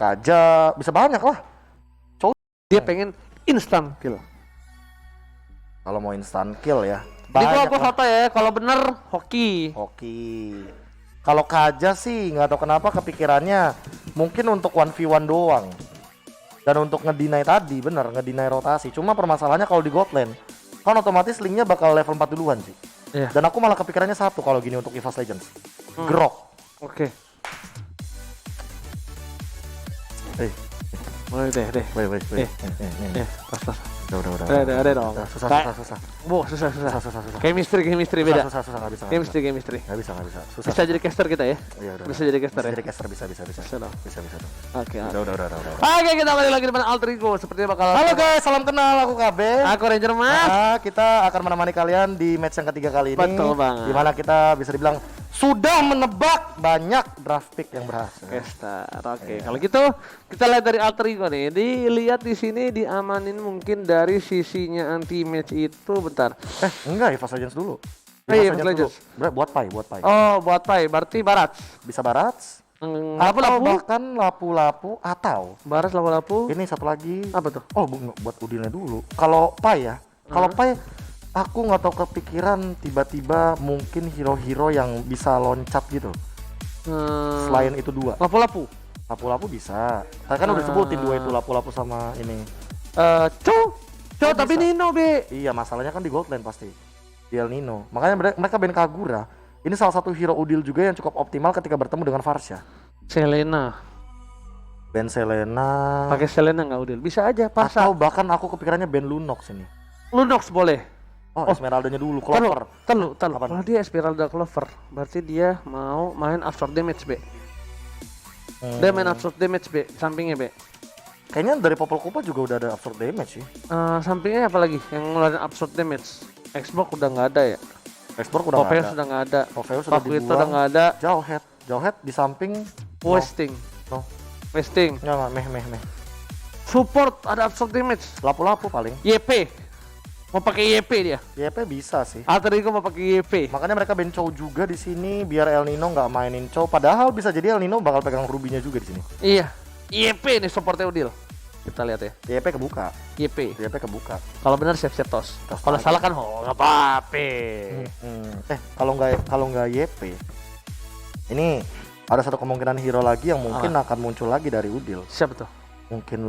Kaja bisa banyak lah. Dia pengen instant kill. Kalau mau instant kill ya. Jadi Banyak gua lah. foto ya, kalau bener hoki. Hoki. Kalau Kaja sih nggak tahu kenapa kepikirannya mungkin untuk 1v1 doang. Dan untuk ngedinai tadi bener ngedinai rotasi. Cuma permasalahannya kalau di God Lane kan otomatis linknya bakal level 4 duluan sih. Iya. Dan aku malah kepikirannya satu kalau gini untuk EVOS Legends. Grok. Oke. Eh, Boleh deh. wait. Pas. Udah. Ada dong. Susah. Bu, susah. Susah. Chemistry beda. Susah, nggak bisa. Chemistry. Nggak bisa. Susah. Bisa jadi caster kita ya? Iya, udah. Bisa jadi caster ya? Jadi caster bisa. Bisa dong. Bisa dong. Oke. Udah. Oke, kita balik lagi dengan Alter Ego. Sepertinya bakal. Halo guys, salam kenal, aku KB. Aku Ranger Mas. Kita akan menemani kalian di match yang ketiga kali ini. Betul banget. Dimana kita bisa dibilang sudah menebak banyak draft pick yang berhasil. Caster. Oke, kalau gitu kita lihat dari Alter Ego nih. Dilihat di sini diamanin mungkin dari sisinya anti match itu bentar. Enggak, EVOS Legends dulu. Iya, EVOS Legends. Buat Pai. Oh, buat Pai, berarti Barat. Bisa Barats, atau Lapu-lapu. bahkan lapu-lapu atau Barat lapu-lapu. ini satu lagi. Apa tuh? Oh, buat Udinnya dulu. Kalau Pai ya, kalau Pai aku nggak tahu kepikiran tiba-tiba mungkin hero-hero yang bisa loncat gitu. Selain itu dua. Lapu-lapu. Lapu-lapu bisa. Tadi kan udah sebutin dua itu lapu-lapu sama ini. Cow tapi bisa. Nino be. Iya, masalahnya kan di Gold Lane pasti. Di El Nino. Makanya mereka ban Kagura. Ini salah satu hero Udil juga yang cukup optimal ketika bertemu dengan Varsha. Selena. Ben Selena. Pakai Selena nggak Udil? Bisa aja pasang. Atau bahkan aku kepikirannya Ben Lunox ini. Lunox boleh. Oh, Esmeraldanya dulu, Clover. Telu. Apaan? Kalau dia Esmeralda Clover, berarti dia mau main absorb damage be. Dia main absorb damage be, sampingnya be. Kayaknya dari Popol Kupa juga udah ada absorb damage sih. Sampingnya apa lagi yang ngeluarin absorb damage? Xbox udah nggak ada ya. Xbox udah nggak Popeyes ada. sudah nggak ada. Popeyes sudah Pakuito dibuang. udah nggak ada. Jauhead di samping. Wasting. No. Wasting. Nggak, meh. Support ada absorb damage. Lapu-lapu paling. YP. Mau pakai YP dia. YP bisa sih. Alter Ego mau pakai YP. Makanya mereka ban Chow juga di sini biar El Nino nggak mainin Chow. Padahal bisa jadi El Nino bakal pegang rubinya juga di sini. Iya. YP nih supportnya Udil. Kita lihat ya. YP kebuka. YP. kebuka. Kalau benar siap-siap tos. Tos Kalau lagi. salah kan nggak apa-apa. Kalau nggak YP, ini ada satu kemungkinan hero lagi yang mungkin akan muncul lagi dari Udil. Siapa tuh? Mungkin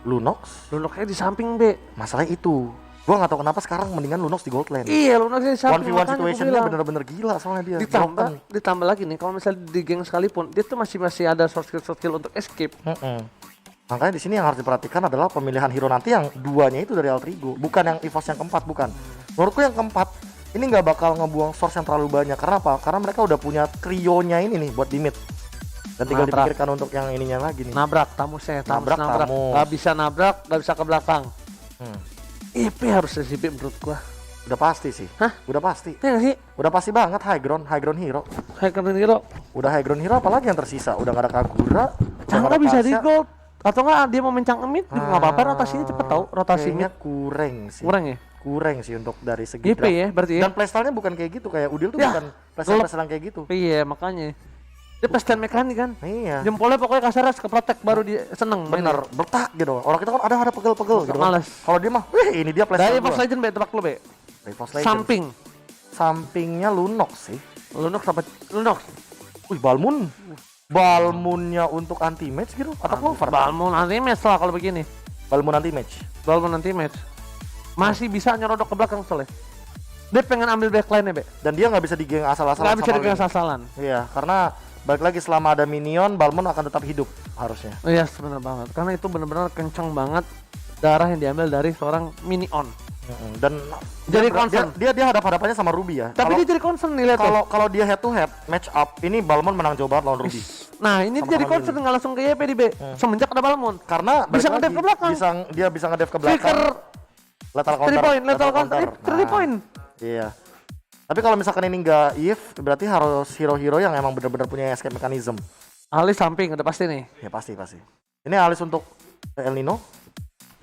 Lunox. Lunoknya di samping B. Masalah itu. Gua nggak tahu kenapa sekarang mendingan Lunox di Gold Lane. Iya, Lunoknya di samping. 1v1 situationnya bener-bener gila soalnya dia. Ditambah lagi nih, kalau misalnya di geng sekalipun, dia tuh masih ada soft skill untuk escape. Makanya di sini yang harus diperhatikan adalah pemilihan hero nanti yang duanya itu dari Alter Ego, bukan yang EVOS yang keempat, bukan. Menurutku yang keempat ini nggak bakal ngebuang source yang terlalu banyak. Karena apa? Karena mereka udah punya trionya ini nih buat di mid. Dan tinggal dipikirkan untuk yang ininya lagi nih. Nabrak tamu saya, Nabrak. Gak bisa nabrak, gak bisa ke belakang. IP harus SCP menurut gua. Udah pasti sih. Hah? Udah pasti. Ya gak sih? Udah pasti banget high ground hero. Hacker hero. Udah high ground hero apalagi yang tersisa? Udah nggak ada Kagura. Cangga bisa di gold. Atau enggak dia mau mencang emit, nggak apa-apa rotasinya cepet tau, rotasinya. Kayaknya kurang sih. Kurang sih untuk dari segi IP ya berarti ya. Dan playstyle-nya bukan kayak gitu, kayak Udil tuh Ya, bukan playstyle kayak gitu. Iya makanya. Dia playstyle mekanik kan. Iya. Jempolnya pokoknya kasarnya ke protect baru dia seneng. Bener, bertak gitu. Orang kita kan ada pegel-pegel gitu. Males. Kalau dia mah, wih ini dia playstyle. Dari EVOS Legend be, tebak lu be. EVOS Legends. Sampingnya Lunox sih. Lunox apa? Lunox. Wih, Balmunnya untuk anti match gitu atau Clover? Balmon anti match lah kalau begini. Balmun anti match. Balmon anti match. Masih bisa nyerodok ke belakang soalnya. Dia pengen ambil backline-nya, Be. Dan dia nggak bisa digeng asal-asalan. Nggak bisa digeng asal-asalan. Iya, karena balik lagi selama ada minion, Balmon akan tetap hidup harusnya. Iya, yes, benar banget. Karena itu benar-benar kencang banget darah yang diambil dari seorang minion. Dan jadi concern. Dia hadap-hadapannya sama Ruby ya. Tapi dia jadi concern nih lihat. Kalau dia head to head match up, ini Balmon menang jauh banget lawan Ruby. Nah, ini jadi concern nggak langsung ke YP di B. Semenjak ada Balmon. Karena bisa ngedev ke belakang. Dia bisa ngedev ke belakang. Flicker lethal counter. 3 point. Iya. Tapi kalau misalkan ini nggak if, berarti harus hero-hero yang emang benar-benar punya escape mechanism. Alis samping udah pasti nih. Ya pasti. Ini alis untuk El Nino.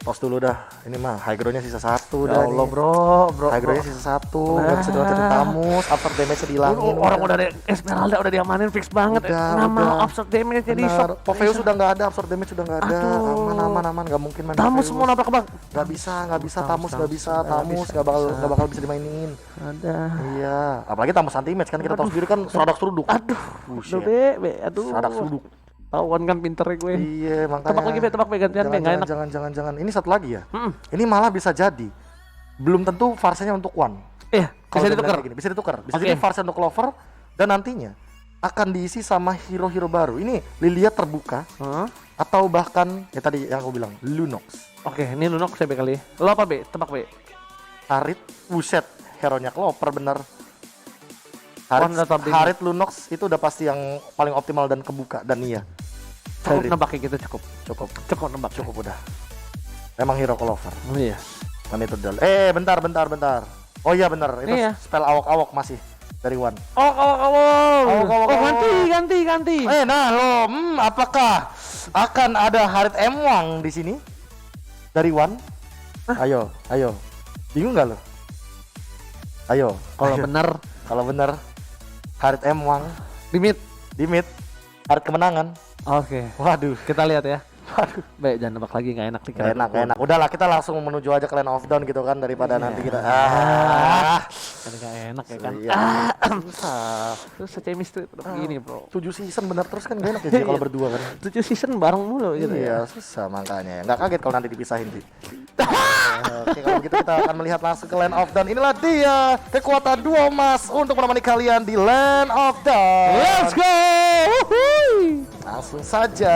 Tos dulu dah. Ini mah high ground-nya sisa 1 Ya dah. Allah nih. bro. High ground-nya sisa 1. Enggak bisa dilanjutin Tamus. After damage-nya dihilangin. Orang udah ada Esmeralda udah diamanin fix banget. Udah, Nggak mau udah. absurd damage jadi Benar. shock. Popheus sudah nggak ada, absorb damage sudah nggak ada. Aduh. Aman, nggak mungkin main Tamu Popheus. semua nabrak bang. Nggak bisa, Tamus nggak bisa, Tamus nggak bakal bisa dimainin. Ada. Iya, apalagi Tamus anti match kan kita tahu sendiri kan seradak seruduk. Aduh. Buset. Aduh. Seradak seruduk. Tauan kan pinternya gue. Iya, makanya. Tebak lagi, tebak gantian, nggak enak. Jangan. Ini satu lagi ya. Ini malah bisa jadi. Belum tentu varsenya untuk One. Iya, Kalau bisa udah ditukar. kayak gini, bisa ditukar. Bisa Oke. jadi varsnya untuk Clover dan nantinya akan diisi sama hero-hero baru. Ini Lilia terbuka atau bahkan ya tadi yang aku bilang Lunox. Oke, ini Lunok saya B kali. Lo apa B? Tebak B. Harit, buset, hero-nya Clover bener. One tetap di- Harit Lunox itu udah pasti yang paling optimal dan kebuka dan iya. Cukup Harit. nebak kayak gitu cukup. Cukup Nebak. cukup udah. Emang hero Clover. Oh iya. Dan itu dal. Bentar. Oh iya bener, itu Iya. spell awok-awok masih dari One. Oh, ganti. Nah lo, apakah akan ada Harit M-Wang di sini dari One? Ayo. Bingung nggak lo? Ayo. Kalau benar Kalau bener Harit M-Wang limit. di mid, Harit kemenangan. Oke. Waduh. Kita lihat ya. Waduh. Baik, jangan nebak lagi nggak enak nih. Gak enak. Udahlah kita langsung menuju aja ke Land of Dawn gitu kan daripada nanti kita. Kan nggak enak ya kan. Iya. Susah. Terus chemistry udah begini bro. 7 season bener terus kan gak enak ya Ji, kalau berdua kan. 7 season bareng mulu gitu ya. Iya, susah makanya. Nggak kaget kalau nanti dipisahin sih. Oke, kalau gitu kita akan melihat langsung ke Land of Dawn. Inilah dia kekuatan duo emas untuk menemani kalian di Land of Dawn. Let's go. Langsung saja.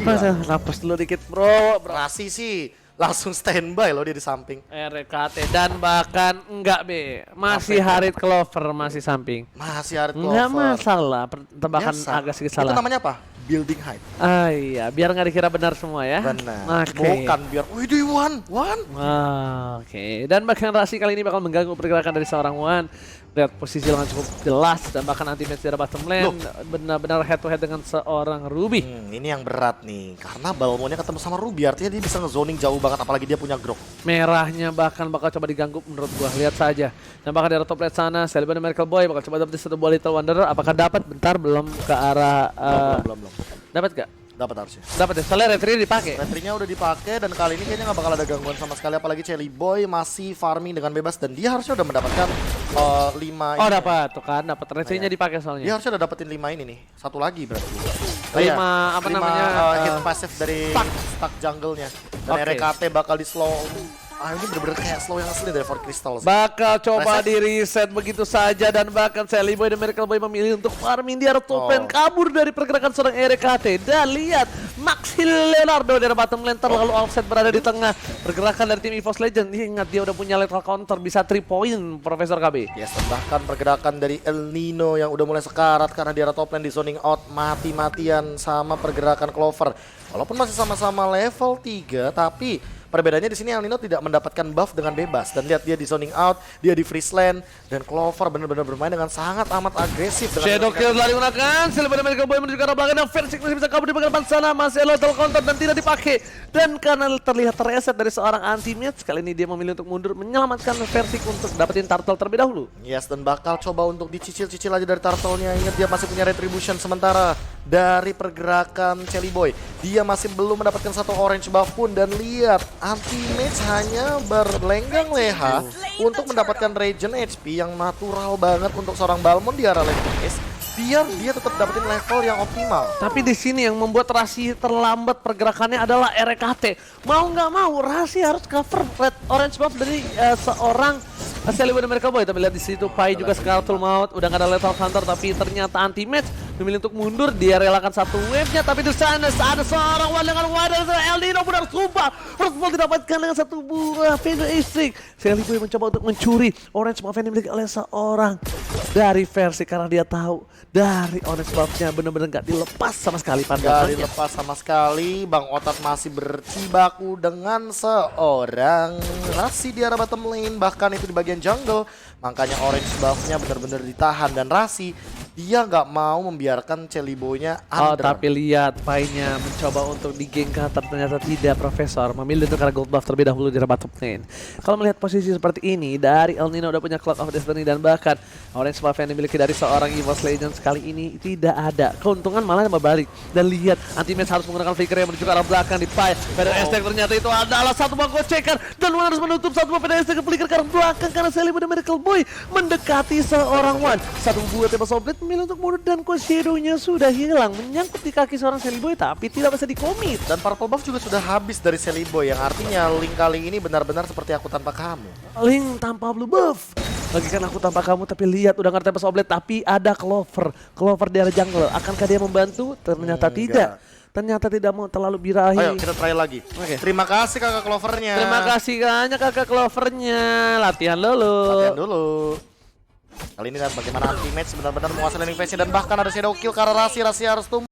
Masa napas dulu dikit bro. Rasi sih langsung standby loh dia di samping. RKT dan bahkan enggak B. Masih Harit Clover masih samping. Masih Harit Enggak Clover. masalah, tebakan Biasa. agak sedikit Itu salah. namanya apa? Building height. Ah iya, biar nggak dikira benar semua ya. Benar. Oke. Bukan biar, wih di One. Oke. Dan bahkan Rasi kali ini bakal mengganggu pergerakan dari seorang Wan. Lihat posisi dengan cukup jelas dan bahkan anti-match di bottom lane. Benar-benar head to head dengan seorang Ruby. Ini yang berat nih, karena Balmonnya ketemu sama Ruby, artinya dia bisa ngezoning jauh banget, apalagi dia punya grok. Merahnya bahkan bakal coba diganggu menurut gua. Lihat saja. Dan bahkan dari top lane sana, Celebi dan Miracle Boy bakal coba dapetin satu buah Little Wanderer. Apakah dapat? Bentar, belum ke arah... Belum. Dapat gak? Dapat harusnya. Dapat ya, soalnya retri dipakai. Retrinya udah dipakai dan kali ini kayaknya nggak bakal ada gangguan sama sekali, apalagi Celi Boy masih farming dengan bebas dan dia harusnya udah mendapatkan 5 Oh dapat, tuh kan, dapat retrinya dipakai Dia soalnya. harusnya udah dapetin 5 ini nih. Satu lagi berarti. Apa namanya, hit passive dari stuck jungle-nya. Dan Oke. RKT bakal di slow. Ini bener-bener kayak slow yang asli dari For Crystal sih. Bakal coba Reset. di reset begitu saja dan bahkan Sally Boy dan Miracle Boy memilih untuk farming di arah top lane, kabur dari pergerakan seorang RKT. Dan lihat Maxi Leonardo dari bottom lane terlalu offset berada di tengah pergerakan dari tim EVOS Legend. Ingat dia udah punya lethal counter, bisa 3 point Profesor KB. Yes, dan bahkan pergerakan dari El Nino yang udah mulai sekarat karena di arah top lane di zoning out mati-matian sama pergerakan Clover. Walaupun masih sama-sama level 3, tapi perbedaannya di sini El Nino tidak mendapatkan buff dengan bebas. Dan lihat dia di zoning out, dia di freeze land, dan Clover benar-benar bermain dengan sangat amat agresif. Shadow Kill telah digunakan, Sally Boy dan Miracle Boy menuju ke arah belakang dan Versik masih bisa kabur di bagian depan sana, masih lethal counter dan tidak dipakai. Dan karena terlihat terreset dari seorang anti-match, kali ini dia memilih untuk mundur menyelamatkan Versik untuk dapetin turtle terlebih dahulu. Yes, dan bakal coba untuk dicicil-cicil aja dari turtle-nya. Ingat dia masih punya retribution sementara dari pergerakan Celi Boy. Dia masih belum mendapatkan satu orange buff pun, dan lihat anti-mage hanya berlenggang leha untuk mendapatkan regen HP yang natural banget untuk seorang Balmon di arah lane base, biar dia tetap dapetin level yang optimal. Tapi di sini yang membuat Rasi terlambat pergerakannya adalah RKT. Mau nggak mau Rasi harus cover red orange buff dari seorang Sally Boy dan Miracle Boy. Tapi lihat di situ Pai juga Scarlet Maut udah nggak ada lethal counter, tapi ternyata anti match memilih untuk mundur. Dia relakan satu wave-nya, tapi di sana ada seorang Wan dengan wadah El Nino benar sumpah. First ball didapatkan dengan satu buah Phoenix Istrik. Sally Boy mencoba untuk mencuri orange buff yang dimiliki oleh seorang dari versi karena dia tahu dari orange buff-nya benar-benar nggak dilepas sama sekali Gak pandangannya. dilepas sama sekali. Bang Otat masih bercibaku dengan seorang Rasi di arah bottom lane. Bahkan itu di bagian jungle Makanya orange buff-nya benar-benar ditahan dan Rasi dia nggak mau membiarkan Celiboy-nya Oh, under. tapi lihat Pai-nya mencoba untuk di-gank counter, ternyata tidak. Profesor memilih untuk karena gold buff terlebih dahulu di top lane. Kalau melihat posisi seperti ini, dari El Nino udah punya Cloud of Destiny dan bahkan orange buff yang dimiliki dari seorang EVOS Legends kali ini tidak ada. Keuntungan malah berbalik. Dan lihat, anti-match harus menggunakan flicker yang menuju ke arah belakang di Pai. Pada Aztec ternyata itu adalah satu buah gocekan dan harus menutup satu buah pada Aztec ke flicker ke arah belakang karena Celiboy dan Miracle Boy mendekati seorang One. Satu buah tembak Soblet memilih untuk mundur dan Shadow-nya sudah hilang, menyangkut di kaki seorang Celiboy tapi tidak bisa dikomit. Dan purple buff juga sudah habis dari Celiboy yang artinya Link kali ini benar-benar seperti aku tanpa kamu. Link tanpa blue buff. Lagi kan aku tanpa kamu, tapi lihat udah ngerti tembak Soblet tapi ada Clover. Clover di arah jungle. Akankah dia membantu? Ternyata tidak. Ternyata tidak mau terlalu birahi. Ayo kita try lagi. Terima kasih kakak Clovernya. Terima kasih banyak kakak Clovernya. Latihan dulu. Latihan dulu. Kali ini lihat bagaimana anti-match benar-benar menguasai landing phase-nya dan bahkan ada shadow kill karena Rasi harus tumbang.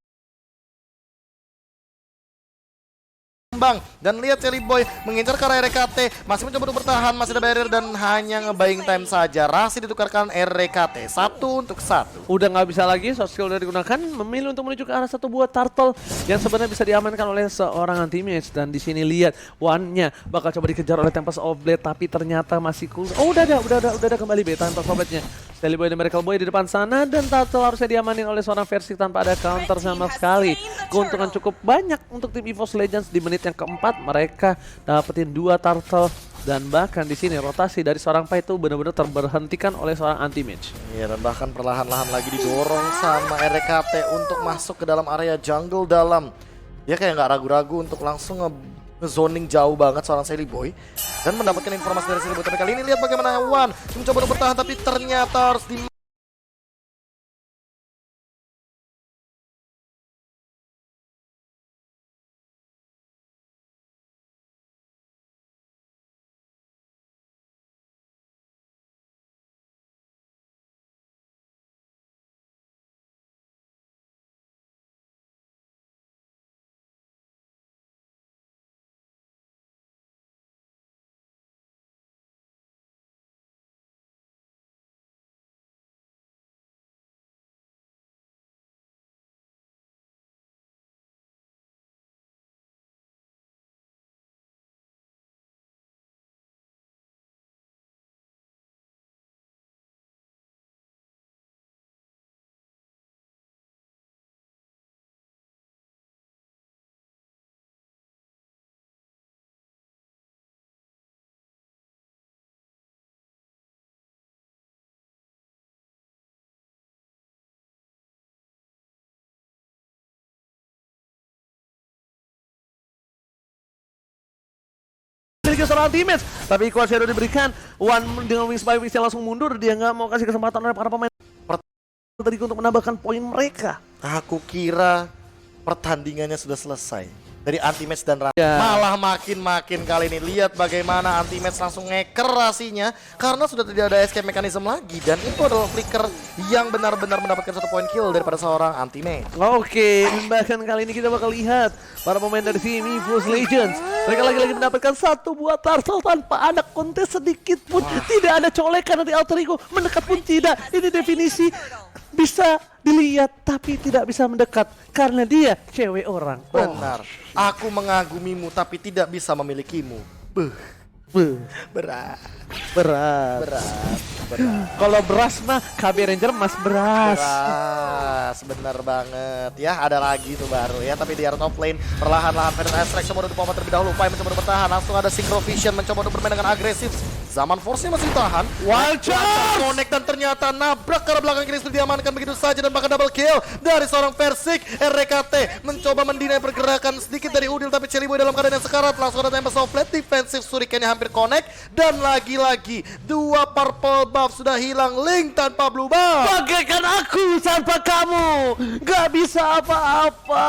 Dan lihat Celiboy mengincar ke arah RKT, masih mencoba untuk bertahan, masih ada barrier dan hanya nge-buying time saja. Rasi ditukarkan RKT 1-1. Udah nggak bisa lagi, soft skill udah digunakan, memilih untuk menuju ke arah satu buah turtle yang sebenarnya bisa diamankan oleh seorang anti-match. Dan di sini lihat One-nya bakal coba dikejar oleh Tempest of Blade tapi ternyata masih cool. Oh udah ada kembali Tempest of Blade-nya. Celiboy dan Miracle Boy di depan sana dan turtle harusnya diamanin oleh seorang versi tanpa ada counter sama sekali. Keuntungan cukup banyak untuk tim EVOS Legends di menit yang keempat, mereka dapetin 2 turtle dan bahkan di sini rotasi dari seorang Pai itu benar-benar terberhentikan oleh seorang anti-match. Iya, dan bahkan perlahan-lahan lagi didorong sama RKT untuk masuk ke dalam area jungle dalam. Dia kayak nggak ragu-ragu untuk langsung nge-zoning jauh banget seorang Celiboy dan mendapatkan informasi dari Celiboy. Tapi kali ini lihat bagaimana One mencoba untuk bertahan tapi ternyata harus di seorang teammates, tapi Equal Shadow diberikan. One dengan wings by wings yang langsung mundur, dia nggak mau kasih kesempatan oleh para pemain tadi untuk menambahkan poin mereka. Aku kira pertandingannya sudah selesai dari anti-match dan Rasi. Malah makin kali ini. Lihat bagaimana anti-match langsung ngeker Rasinya karena sudah tidak ada escape mechanism lagi. Dan itu adalah flicker yang benar-benar mendapatkan 1 poin kill daripada seorang anti-match. Oke, bahkan kali ini kita bakal lihat para pemain dari tim EVOS Legends. Mereka lagi-lagi mendapatkan 1 buah turtle tanpa ada kontes sedikit pun. Tidak ada colekan dari Alter Ego, mendekat pun tidak. Ini definisi bisa dilihat tapi tidak bisa mendekat karena dia cewek orang. Benar. Aku mengagumimu tapi tidak bisa memilikimu. Berat. Kalau beras mah KB Ranger mas beras. Bener banget ya. Ada lagi tuh baru ya. Tapi di area top lane perlahan-lahan Fenrir Astrax coba untuk terlebih dahulu. Pai mencoba untuk bertahan. Langsung ada Synchro Vision mencoba untuk bermain dengan agresif. Zaman Force-nya masih tahan. Wild Charge Connect dan ternyata nabrak ke arah belakang kiri sudah diamankan begitu saja dan bahkan double kill dari seorang Versik. RKT mencoba mendinai pergerakan sedikit dari Udil tapi Celiboy dalam keadaan yang sekarat. Langsung ada Tempest of Blade, defensif Shuriken-nya hampir connect dan lagi-lagi 2 purple buff sudah hilang. Link tanpa blue buff. bagaikan aku tanpa kamu gak bisa apa-apa.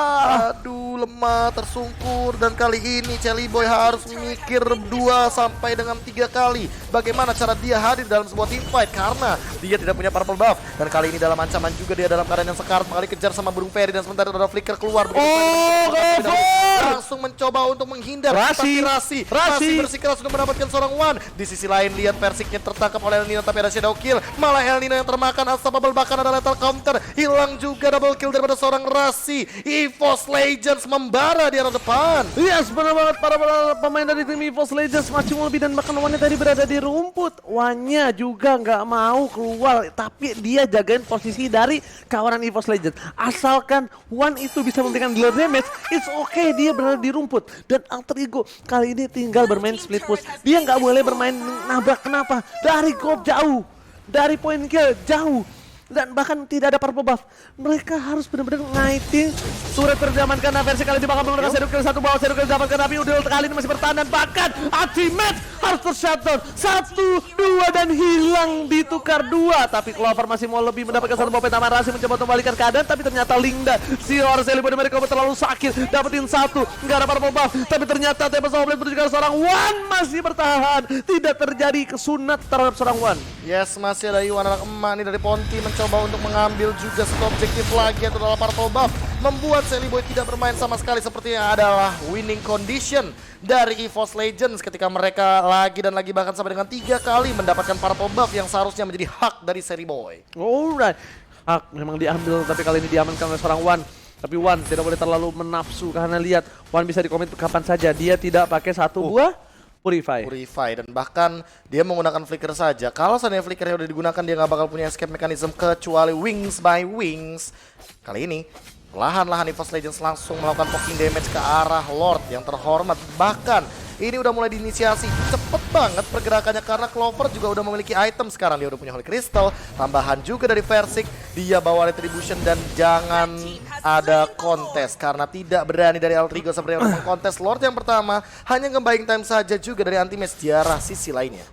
Aduh, lemah, tersungkur dan kali ini Celiboy harus mikir 2 sampai dengan 3 kali bagaimana cara dia hadir dalam sebuah team fight karena dia tidak punya purple buff dan kali ini dalam ancaman juga dia dalam keadaan yang sekarat, kali kejar sama burung fairy dan sementara ada flicker keluar begitu langsung mencoba untuk menghindar. Rasi. Tapi masih bersikeras untuk mendapatkan seorang One. Di sisi lain lihat Versiknya tertangkap oleh El Nino, tapi ada shadow kill. Malah El Nino yang termakan unstoppable, bahkan ada lethal counter. Hilang juga double kill daripada seorang Rasi. EVOS Legends membara di arah depan. Yes, benar banget para pemain dari tim EVOS Legends masih lebih, dan bahkan Wan tadi berada di rumput. Wan-nya juga nggak mau keluar, tapi dia jagain posisi dari kawanan EVOS Legends. Asalkan Wan itu bisa memberikan dealer damage, it's okay dia berada di rumput. Dan Alter Ego kali ini tinggal bermain split push. Dia nggak boleh bermain nabrak. Kenapa? Dari gop jauh, dari point kill jauh, dan bahkan tidak ada purple buff. Mereka harus benar-benar ngaiting turret terjaman, karena versi kali ini bakal menggunakan shadow kill satu bawah, shadow kill dapatkan, tapi Udil kali ini masih bertahan, dan bahkan ultimate harus tershutdown. 1, 2 dan hilang ditukar 2, tapi Clover masih mau lebih mendapatkan satu bawah. Taman Rasi mencoba untuk membalikkan keadaan, tapi ternyata Linda si orang Celebi mereka terlalu sakit, dapetin 1, nggak ada purple buff, tapi ternyata Tempest of Blade menunjukkan seorang One masih bertahan. Tidak terjadi kesunat terhadap seorang One. Yes, masih ada Iwan anak emak nih dari Ponti mencoba untuk mengambil juga satu objektif lagi, atau adalah purple buff, membuat Celiboy tidak bermain sama sekali. Sepertinya adalah winning condition dari EVOS Legends ketika mereka lagi dan lagi, bahkan sampai dengan 3 kali mendapatkan purple buff yang seharusnya menjadi hak dari Celiboy. Alright, hak memang diambil, tapi kali ini diamankan oleh seorang One. Tapi One tidak boleh terlalu menafsu, karena lihat One bisa dikomit kapan saja. Dia tidak pakai satu buah Purify, dan bahkan dia menggunakan flicker saja. Kalau seandainya flickernya udah digunakan, dia nggak bakal punya escape mechanism kecuali Wings by Wings. Kali ini perlahan-lahan EVOS Legends langsung melakukan poking damage ke arah Lord yang terhormat. Bahkan ini udah mulai diinisiasi cepet banget pergerakannya, karena Clover juga udah memiliki item sekarang. Dia udah punya Holy Crystal, tambahan juga dari Versik. Dia bawa Retribution, dan jangan ada kontes karena tidak berani dari Altrigo sebenarnya untuk mengkontes Lord yang pertama. Hanya nge-buying time saja juga dari anti-match di arah sisi lainnya.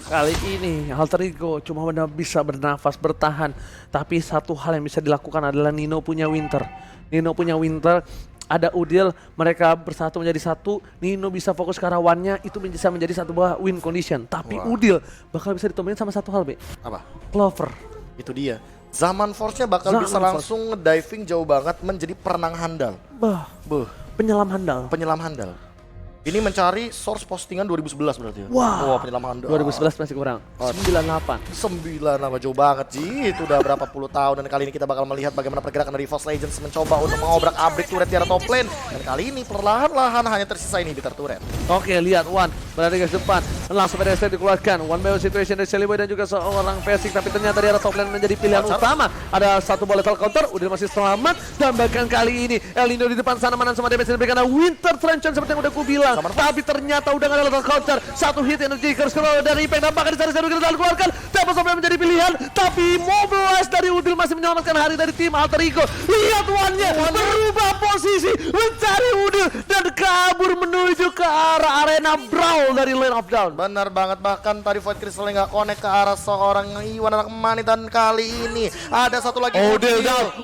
Kali ini Alter Ego cuma benar bisa bernafas, bertahan. Tapi satu hal yang bisa dilakukan adalah Nino punya Winter. Ada Udil, mereka bersatu menjadi satu. Nino bisa fokus ke arah One-nya, itu bisa menjadi satu buah win condition. Tapi Udil bakal bisa ditemenin sama satu hal, Be. Apa? Clover. Itu dia. Zaman Force-nya bakal bisa langsung ngediving jauh banget menjadi perenang handal. Penyelam handal. Penyelam handal. Ini mencari source postingan 2011 berarti ya? Wah, penyelam handal. 2011 masih kurang. 98. 98 jauh banget sih. Itu udah berapa puluh tahun, dan kali ini kita bakal melihat bagaimana pergerakan dari EVOS Legends mencoba untuk mengobrak-abrik turret di arah top lane. Dan kali ini perlahan-lahan hanya tersisa ini bitter turret. Oke, lihat One berada di garis depan. Langsung PDST dikeluarkan. One by one situation dari Celiboy dan juga seorang Versik, tapi ternyata di arah top lane menjadi pilihan utama. Ada satu bola lethal counter, udah masih selamat, dan bahkan kali ini El Nino di depan sana mana sama damage diberikan Winter Trenchant seperti yang udah aku bilang. Tapi ternyata udah gak ada lethal counter. Satu hit energy curse dari Impact, dan bahkan di sana kita dikeluarkan. Tempest of Blade menjadi pilihan, tapi Mobilize dari Udil masih menyelamatkan hari dari tim Alter Ego. Lihat One-nya berubah posisi, mencari Udil, dan kabur menuju ke arah arena Brawl dari Lane of Dawn. Benar banget, bahkan tadi Void Crystal nggak connect ke arah seorang Iwan anak Mani, dan kali ini ada satu lagi. Udil down.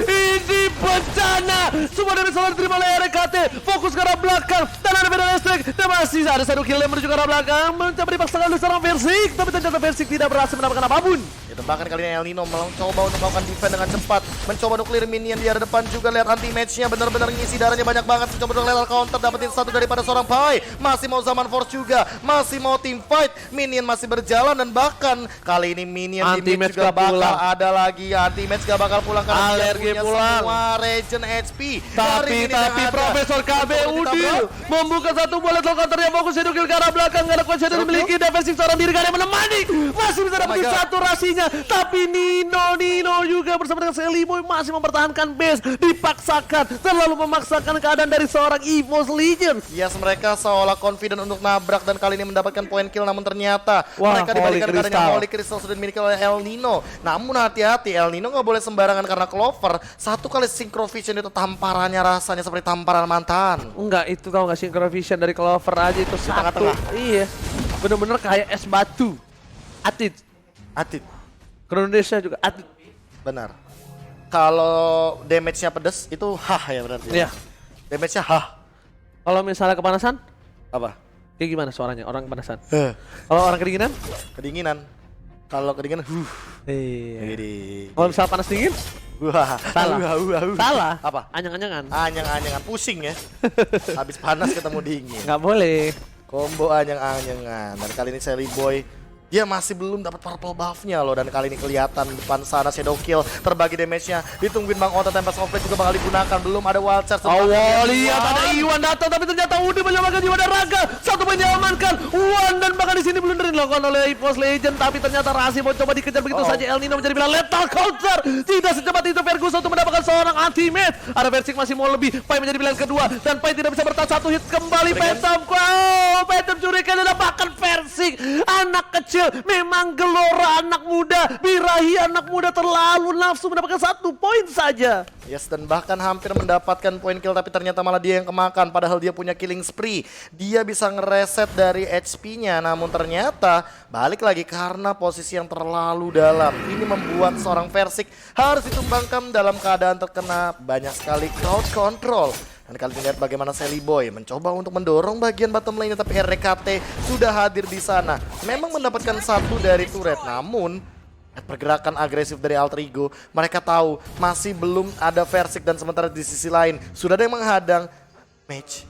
Ini bencana. Semua damage selalu diterima oleh RKT. Fokus ke arah belakang, dan ada beda listrik, dan masih ada satu kill yang menuju ke arah belakang. Mencoba dipaksakan oleh seorang Versik, tapi ternyata Versik tidak berhasil mendapatkan apapun. Ya, bahkan kali ini El Nino mencoba untuk melakukan defense dengan cepat, mencoba untuk clear minion di arah depan juga. Lihat anti-match-nya benar-benar ngisi darahnya banyak banget. Mencoba untuk lethal counter, dapetin satu daripada seorang Pai. Masih mau Zaman Force juga, masih mau team fight. Minion masih berjalan, dan bahkan kali ini minion di mid juga bakal ada lagi. Anti-match gak bakal pulang karena alergi dia punya pulang semua regen HP. Tapi Profesor KB Udil membuka satu bola lethal counter yang fokus shadow kill ke arah belakang. Gak ada kuat shadow dimiliki, defensif seorang diri, gak ada yang menemani. Masih bisa dapetin satu Rasinya, tapi Nino juga bersama dengan Celiboy masih mempertahankan base. Dipaksakan, terlalu memaksakan keadaan dari seorang EVOS Legends. Yes, mereka seolah confident untuk nabrak, dan kali ini mendapatkan point kill, namun ternyata mereka dibalikan karena Holy Crystal sudah dimiliki oleh El Nino. Namun hati-hati, El Nino nggak boleh sembarangan, karena Clover satu kali Synchro Vision itu tamparannya rasanya seperti tamparan mantan. Enggak, itu tau gak Synchro Vision dari Clover aja itu satu. Iya, bener-bener kayak es batu. Atit. Kronosnya juga atit. Benar. Kalau damage-nya pedes itu hah ya berarti. Iya. Damage-nya hah. Kalau misalnya kepanasan, Apa? kayak gimana suaranya orang kepanasan? Kalau orang kedinginan? Kedinginan. Kalau kedinginan Iya. Jadi Kalau misalnya panas dingin? Wah, Salah. wah. Salah. Apa? Anyang-anyangan. Anyang-anyangan pusing ya. Habis panas ketemu dingin. Nggak boleh. Combo anyang-anyangan. Dan kali ini Sally Boy dia masih belum dapat purple buff-nya loh, dan kali ini kelihatan depan sana Shadow Kill terbagi damage-nya. Ditungguin Bang Ota, Tempest of Fate juga bakal digunakan. Belum ada wild charge. Lihat ada Iwan datang, tapi ternyata Udi menyelamatkan jiwa dan raga. Satu poin diamankan. Wan, dan bahkan di sini belum dilakukan oleh EVOS Legend, tapi ternyata Rasi mau coba dikejar begitu saja. El Nino menjadi bilang lethal counter. Tidak secepat itu Ferguson untuk mendapatkan seorang ultimate. Ada Versik masih mau lebih. Pai menjadi pilihan kedua, dan Pai tidak bisa bertahan satu hit kembali. Phantom, Phantom curikan dan bahkan Versik anak kecil. Memang gelora anak muda, birahi anak muda terlalu nafsu mendapatkan 1 poin saja. Yes, dan bahkan hampir mendapatkan poin kill, tapi ternyata malah dia yang kemakan. Padahal dia punya killing spree. Dia bisa ngereset dari HP-nya, namun ternyata balik lagi karena posisi yang terlalu dalam. Ini membuat seorang Versik harus ditumbangkan dalam keadaan terkena banyak sekali crowd control. Dan kali ini lihat bagaimana Sally Boy mencoba untuk mendorong bagian bottom lane-nya, tapi RKT sudah hadir di sana. Memang mendapatkan 1 dari turret, namun pergerakan agresif dari Alter Ego, mereka tahu masih belum ada Versik, dan sementara di sisi lain sudah ada yang menghadang match.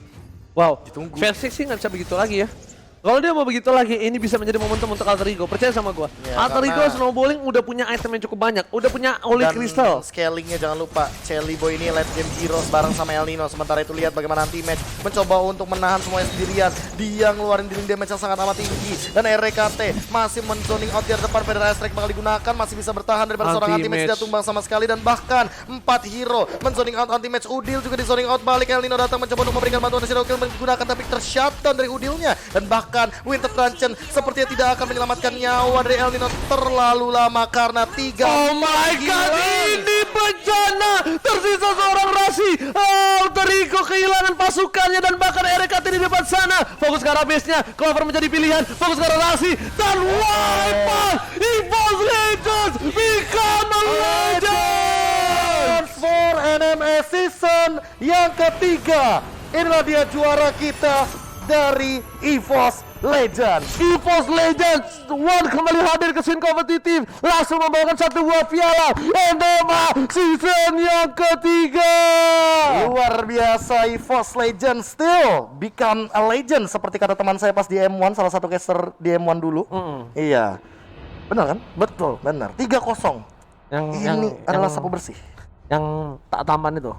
Wow, Ditunggu. Versik sih nggak bisa begitu lagi ya. Kalau dia mau begitu lagi, ini bisa menjadi momentum untuk Alter Ego. Percaya sama gua. Ya, Alter Ego karena- snowballing udah punya item yang cukup banyak, udah punya Holy Dan Crystal. scalingnya jangan lupa, Sally Boy ini late game heroes bareng sama El Nino. Sementara itu lihat bagaimana anti-match mencoba untuk menahan semuanya sendirian. Dia ngeluarin dealing damage yang sangat amat tinggi. Dan RKT masih men-zoning out di depan. Federal Strike bakal digunakan, masih bisa bertahan daripada seorang anti-match tidak tumbang sama sekali. Dan bahkan 4 hero men-zoning out anti-match. Udil juga di-zoning out balik. El Nino datang mencoba untuk memberikan bantuan Shadow Kill menggunakan, tapi tershutdown dari Udilnya. Dan bahkan Winter Truncheon sepertinya tidak akan menyelamatkan nyawa dari El Nino terlalu lama karena 3. Oh my god, ini bencana. Tersisa seorang Rasi. Alter Ego kehilangan pasukannya, dan bahkan RKT di depan sana. Fokus ke arah base-nya, Clover menjadi pilihan. Fokus ke arah Rasi, dan wipe out EVOS Legends become a legend. For NMS season yang ketiga. Inilah dia juara kita dari EVOS Legends. EVOS Legends One kembali hadir ke scene kompetitif, langsung membawakan 1 buah piala NMA season yang ketiga. Luar biasa, EVOS Legends still become a legend seperti kata teman saya pas di M1, salah satu caster di M1 dulu. Iya. Benar kan? Betul, benar. 3-0. Ini adalah sapu bersih. yang tak tampan itu.